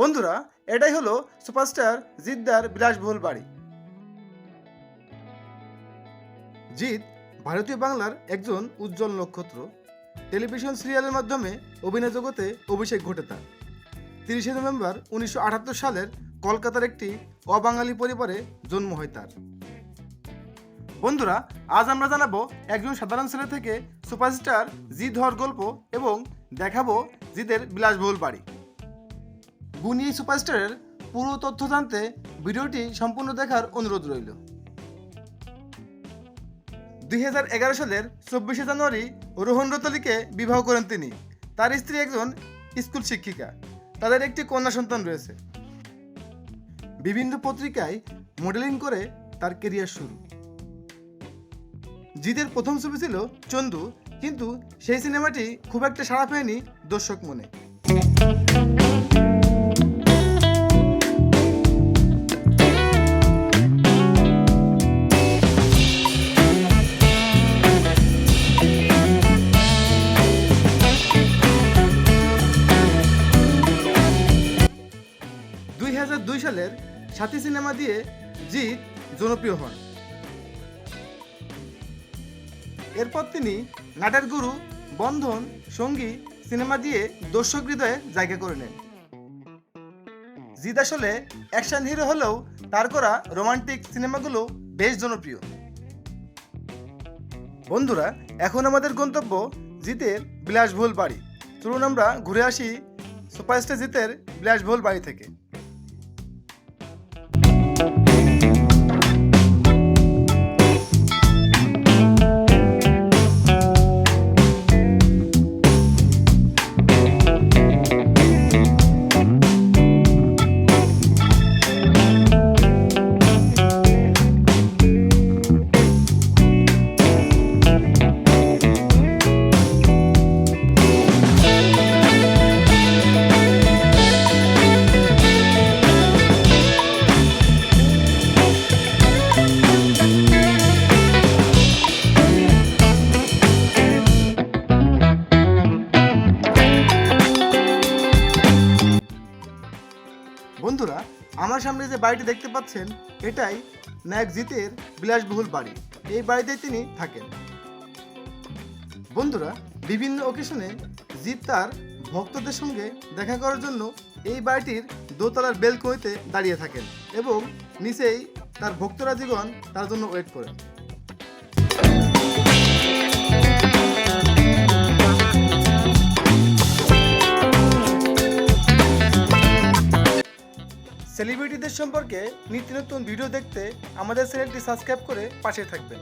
বন্ধুরা, এটাই হলো সুপারস্টার জিদ্দার বিলাসবহুল বাড়ি। জিৎ ভারতীয় বাংলার একজন উজ্জ্বল নক্ষত্র। টেলিভিশন সিরিয়ালের মাধ্যমে অভিনয় জগতে অভিষেক ঘটে তার। 30 নভেম্বর 1978 সালের কলকাতার একটি অবাঙালি পরিবারে জন্ম হয় তার। বন্ধুরা, আজ আমরা জানাবো একজন সাধারণ ছেলে থেকে সুপারস্টার জিৎ হওয়ার গল্প এবং দেখাবো জিতের বিলাসবহুল বাড়ি। গুণী এই সুপারস্টারের পুরো তথ্য জানতে ভিডিওটি সম্পূর্ণ দেখার অনুরোধ রইল। 2011 সালের 24 জানুয়ারি রোহন রতলিকে বিবাহ করেন তিনি। তার স্ত্রী একজন স্কুল শিক্ষিকা। তাদের একটি কন্যা সন্তান রয়েছে। বিভিন্ন পত্রিকায় মডেলিং করে তার কেরিয়ার শুরু। জিতের প্রথম ছবি ছিল চন্দু, কিন্তু সেই সিনেমাটি খুব একটা সাড়া পায়নি দর্শক মনে। সালের সাথী সিনেমা দিয়ে জিৎ জনপ্রিয় হন। এরপর তিনি নাটের গুরু, বন্ধন, সঙ্গী সিনেমা দিয়ে দর্শক হৃদয়ে জায়গা করে নেন। জিৎ আসলে অ্যাকশন হিরো হলেও তার করা রোমান্টিক সিনেমাগুলো বেশ জনপ্রিয়। বন্ধুরা, এখন আমাদের গন্তব্য জিতের বিলাসবহুল বাড়ি। চলুন আমরা ঘুরে আসি সুপারস্টার জিতের বিলাসবহুল বাড়ি থেকে। বন্ধুরা, আমার সামনে যে বাড়িটি দেখতে পাচ্ছেন, এটাই নায়ক জিতের বিলাসবহুল বাড়ি। এই বাড়িতে তিনি থাকেন। বন্ধুরা, বিভিন্ন অকেশনে জিৎ তার ভক্তদের সঙ্গে দেখা করার জন্য এই বাড়িটির দোতলার বেলকনিতে দাঁড়িয়ে থাকেন এবং নিচেই তার ভক্তরাজিগণ তার জন্য ওয়েট করেন। সেলিব্রিটিদের সম্পর্কে নিত্য নতুন ভিডিও দেখতে আমাদের চ্যানেলটি সাবস্ক্রাইব করে পাশে থাকবেন।